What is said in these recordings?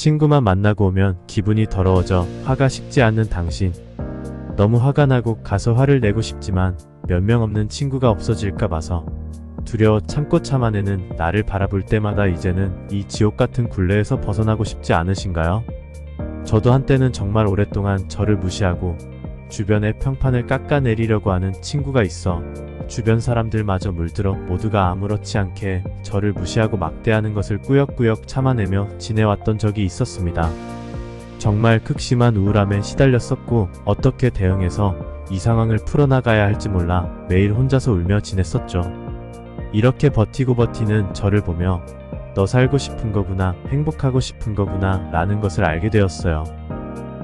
친구만 만나고 오면 기분이 더러워져 화가 식지 않는 당신. 너무 화가 나고 가서 화를 내고 싶지만 몇 명 없는 친구가 없어질까 봐서 두려워 참고 참아내는 나를 바라볼 때마다 이제는 이 지옥 같은 굴레에서 벗어나고 싶지 않으신가요? 저도 한때는 정말 오랫동안 저를 무시하고 주변의 평판을 깎아내리려고 하는 친구가 있어 주변 사람들마저 물들어 모두가 아무렇지 않게 저를 무시하고 막대하는 것을 꾸역꾸역 참아내며 지내왔던 적이 있었습니다. 정말 극심한 우울함에 시달렸었고 어떻게 대응해서 이 상황을 풀어나가야 할지 몰라 매일 혼자서 울며 지냈었죠. 이렇게 버티고 버티는 저를 보며 너 살고 싶은 거구나, 행복하고 싶은 거구나 라는 것을 알게 되었어요.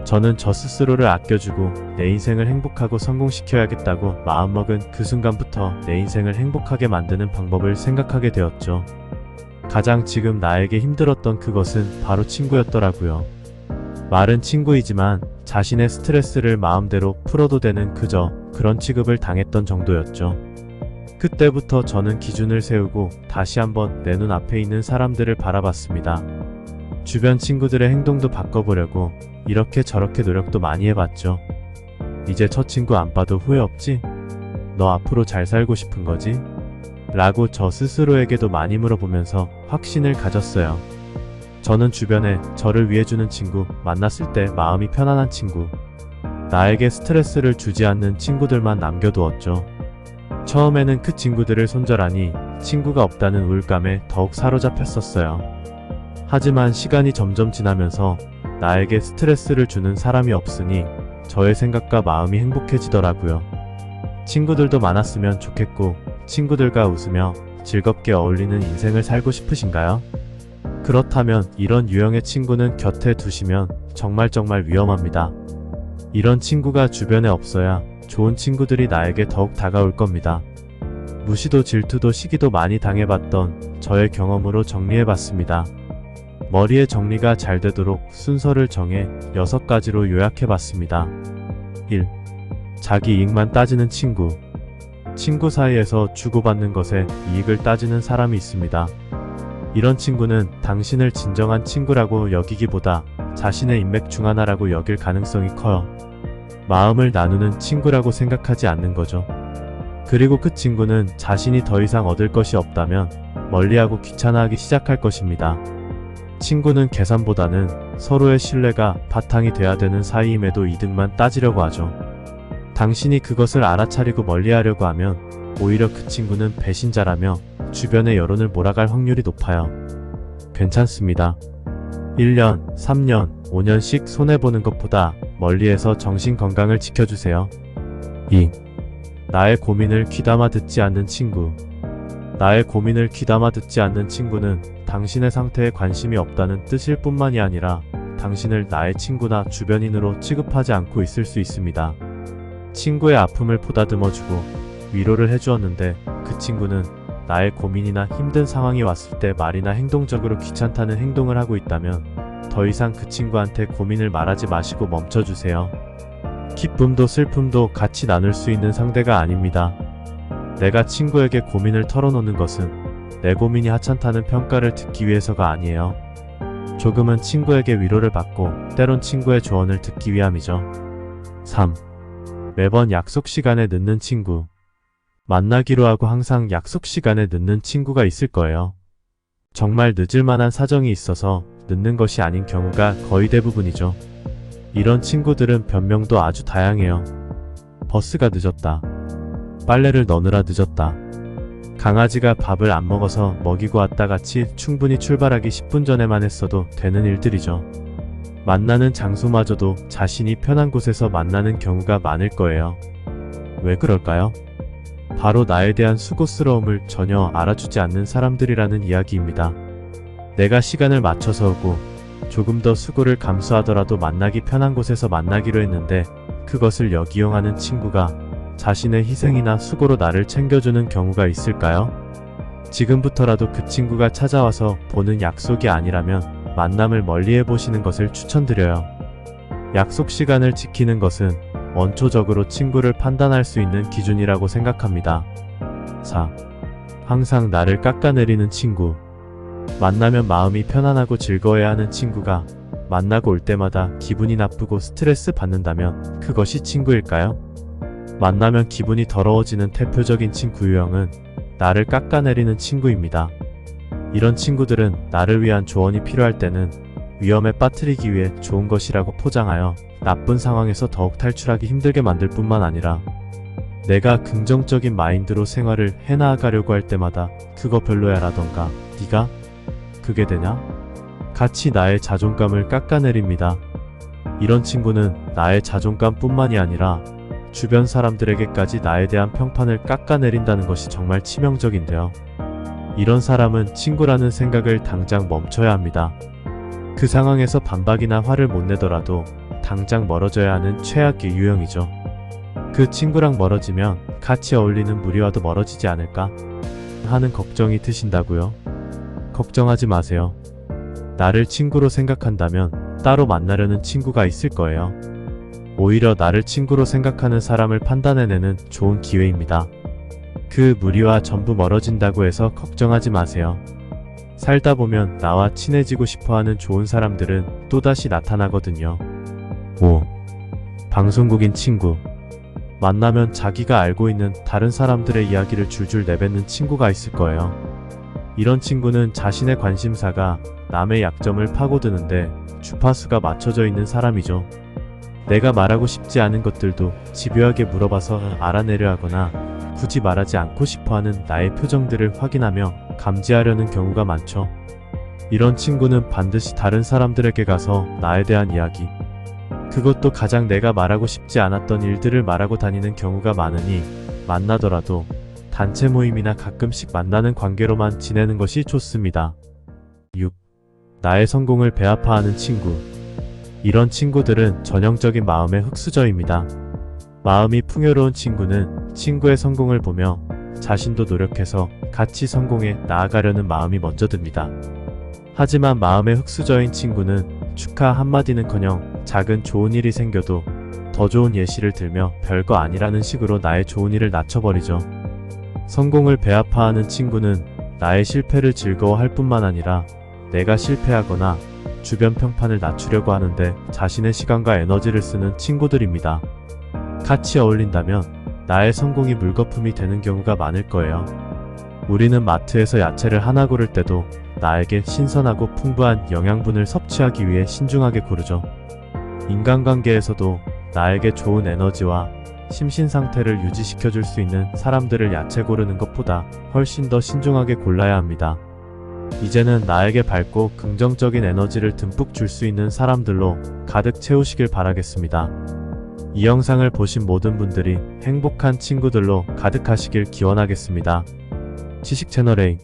저는 저 스스로를 아껴주고 내 인생을 행복하고 성공시켜야겠다고 마음먹은 그 순간부터 내 인생을 행복하게 만드는 방법을 생각하게 되었죠. 가장 지금 나에게 힘들었던 그것은 바로 친구였더라고요. 말은 친구이지만 자신의 스트레스를 마음대로 풀어도 되는 그저 그런 취급을 당했던 정도였죠. 그때부터 저는 기준을 세우고 다시 한번 내 눈앞에 있는 사람들을 바라봤습니다. 주변 친구들의 행동도 바꿔보려고 이렇게 저렇게 노력도 많이 해봤죠. 이제 저 친구 안 봐도 후회 없지? 너 앞으로 잘 살고 싶은 거지? 라고 저 스스로에게도 많이 물어보면서 확신을 가졌어요. 저는 주변에 저를 위해주는 친구, 만났을 때 마음이 편안한 친구, 나에게 스트레스를 주지 않는 친구들만 남겨두었죠. 처음에는 그 친구들을 손절하니 친구가 없다는 우울감에 더욱 사로잡혔었어요. 하지만 시간이 점점 지나면서 나에게 스트레스를 주는 사람이 없으니 저의 생각과 마음이 행복해지더라고요. 친구들도 많았으면 좋겠고 친구들과 웃으며 즐겁게 어울리는 인생을 살고 싶으신가요? 그렇다면 이런 유형의 친구는 곁에 두시면 정말 위험합니다. 이런 친구가 주변에 없어야 좋은 친구들이 나에게 더욱 다가올 겁니다. 무시도 질투도 시기도 많이 당해봤던 저의 경험으로 정리해봤습니다. 머리에 정리가 잘 되도록 순서를 정해 6가지로 요약해봤습니다. 1. 자기 이익만 따지는 친구. 친구 사이에서 주고받는 것에 이익을 따지는 사람이 있습니다. 이런 친구는 당신을 진정한 친구라고 여기기보다 자신의 인맥 중 하나라고 여길 가능성이 커요. 마음을 나누는 친구라고 생각하지 않는 거죠. 그리고 그 친구는 자신이 더 이상 얻을 것이 없다면 멀리하고 귀찮아하기 시작할 것입니다. 친구는 계산보다는 서로의 신뢰가 바탕이 돼야 되는 사이임에도 이득만 따지려고 하죠. 당신이 그것을 알아차리고 멀리하려고 하면 오히려 그 친구는 배신자라며 주변의 여론을 몰아갈 확률이 높아요. 괜찮습니다. 1년, 3년, 5년씩 손해보는 것보다 멀리해서 정신건강을 지켜주세요. 2. 나의 고민을 귀담아 듣지 않는 친구. 나의 고민을 귀담아 듣지 않는 친구는 당신의 상태에 관심이 없다는 뜻일 뿐만이 아니라 당신을 나의 친구나 주변인으로 취급하지 않고 있을 수 있습니다. 친구의 아픔을 보다듬어주고 위로를 해주었는데 그 친구는 나의 고민이나 힘든 상황이 왔을 때 말이나 행동적으로 귀찮다는 행동을 하고 있다면 더 이상 그 친구한테 고민을 말하지 마시고 멈춰주세요. 기쁨도 슬픔도 같이 나눌 수 있는 상대가 아닙니다. 내가 친구에게 고민을 털어놓는 것은 내 고민이 하찮다는 평가를 듣기 위해서가 아니에요. 조금은 친구에게 위로를 받고 때론 친구의 조언을 듣기 위함이죠. 3. 매번 약속 시간에 늦는 친구. 만나기로 하고 항상 약속 시간에 늦는 친구가 있을 거예요. 정말 늦을 만한 사정이 있어서 늦는 것이 아닌 경우가 거의 대부분이죠. 이런 친구들은 변명도 아주 다양해요. 버스가 늦었다. 빨래를 넣느라 늦었다. 강아지가 밥을 안 먹어서 먹이고 왔다 같이 충분히 출발하기 10분 전에만 했어도 되는 일들이죠. 만나는 장소마저도 자신이 편한 곳에서 만나는 경우가 많을 거예요. 왜 그럴까요? 바로 나에 대한 수고스러움을 전혀 알아주지 않는 사람들이라는 이야기입니다. 내가 시간을 맞춰서 오고 조금 더 수고를 감수하더라도 만나기 편한 곳에서 만나기로 했는데 그것을 역이용하는 친구가 자신의 희생이나 수고로 나를 챙겨주는 경우가 있을까요? 지금부터라도 그 친구가 찾아와서 보는 약속이 아니라면 만남을 멀리해 보시는 것을 추천드려요. 약속 시간을 지키는 것은 원초적으로 친구를 판단할 수 있는 기준이라고 생각합니다. 4. 항상 나를 깎아내리는 친구. 만나면 마음이 편안하고 즐거워야 하는 친구가 만나고 올 때마다 기분이 나쁘고 스트레스 받는다면 그것이 친구일까요? 만나면 기분이 더러워지는 대표적인 친구 유형은 나를 깎아내리는 친구입니다. 이런 친구들은 나를 위한 조언이 필요할 때는 위험에 빠뜨리기 위해 좋은 것이라고 포장하여 나쁜 상황에서 더욱 탈출하기 힘들게 만들 뿐만 아니라 내가 긍정적인 마인드로 생활을 해나가려고 할 때마다 그거 별로야 라던가 네가 그게 되냐? 같이 나의 자존감을 깎아내립니다. 이런 친구는 나의 자존감 뿐만이 아니라 주변 사람들에게까지 나에 대한 평판을 깎아내린다는 것이 정말 치명적인데요. 이런 사람은 친구라는 생각을 당장 멈춰야 합니다. 그 상황에서 반박이나 화를 못 내더라도 당장 멀어져야 하는 최악의 유형이죠. 그 친구랑 멀어지면 같이 어울리는 무리와도 멀어지지 않을까 하는 걱정이 드신다고요? 걱정하지 마세요. 나를 친구로 생각한다면 따로 만나려는 친구가 있을 거예요. 오히려 나를 친구로 생각하는 사람을 판단해내는 좋은 기회입니다. 그 무리와 전부 멀어진다고 해서 걱정하지 마세요. 살다 보면 나와 친해지고 싶어하는 좋은 사람들은 또다시 나타나거든요. 5. 방송국인 친구. 만나면 자기가 알고 있는 다른 사람들의 이야기를 줄줄 내뱉는 친구가 있을 거예요. 이런 친구는 자신의 관심사가 남의 약점을 파고드는데 주파수가 맞춰져 있는 사람이죠. 내가 말하고 싶지 않은 것들도 집요하게 물어봐서 알아내려 하거나 굳이 말하지 않고 싶어하는 나의 표정들을 확인하며 감지하려는 경우가 많죠. 이런 친구는 반드시 다른 사람들에게 가서 나에 대한 이야기, 그것도 가장 내가 말하고 싶지 않았던 일들을 말하고 다니는 경우가 많으니 만나더라도 단체 모임이나 가끔씩 만나는 관계로만 지내는 것이 좋습니다. 6. 나의 성공을 배아파하는 친구. 이런 친구들은 전형적인 마음의 흙수저입니다. 마음이 풍요로운 친구는 친구의 성공을 보며 자신도 노력해서 같이 성공해 나아가려는 마음이 먼저 듭니다. 하지만 마음의 흙수저인 친구는 축하 한마디는커녕 작은 좋은 일이 생겨도 더 좋은 예시를 들며 별거 아니라는 식으로 나의 좋은 일을 낮춰버리죠. 성공을 배아파하는 친구는 나의 실패를 즐거워할 뿐만 아니라 내가 실패하거나 주변 평판을 낮추려고 하는데 자신의 시간과 에너지를 쓰는 친구들입니다. 같이 어울린다면 나의 성공이 물거품이 되는 경우가 많을 거예요. 우리는 마트에서 야채를 하나 고를 때도 나에게 신선하고 풍부한 영양분을 섭취하기 위해 신중하게 고르죠. 인간관계에서도 나에게 좋은 에너지와 심신 상태를 유지시켜줄 수 있는 사람들을 야채 고르는 것보다 훨씬 더 신중하게 골라야 합니다. 이제는 나에게 밝고 긍정적인 에너지를 듬뿍 줄 수 있는 사람들로 가득 채우시길 바라겠습니다. 이 영상을 보신 모든 분들이 행복한 친구들로 가득하시길 기원하겠습니다. 지식 채널A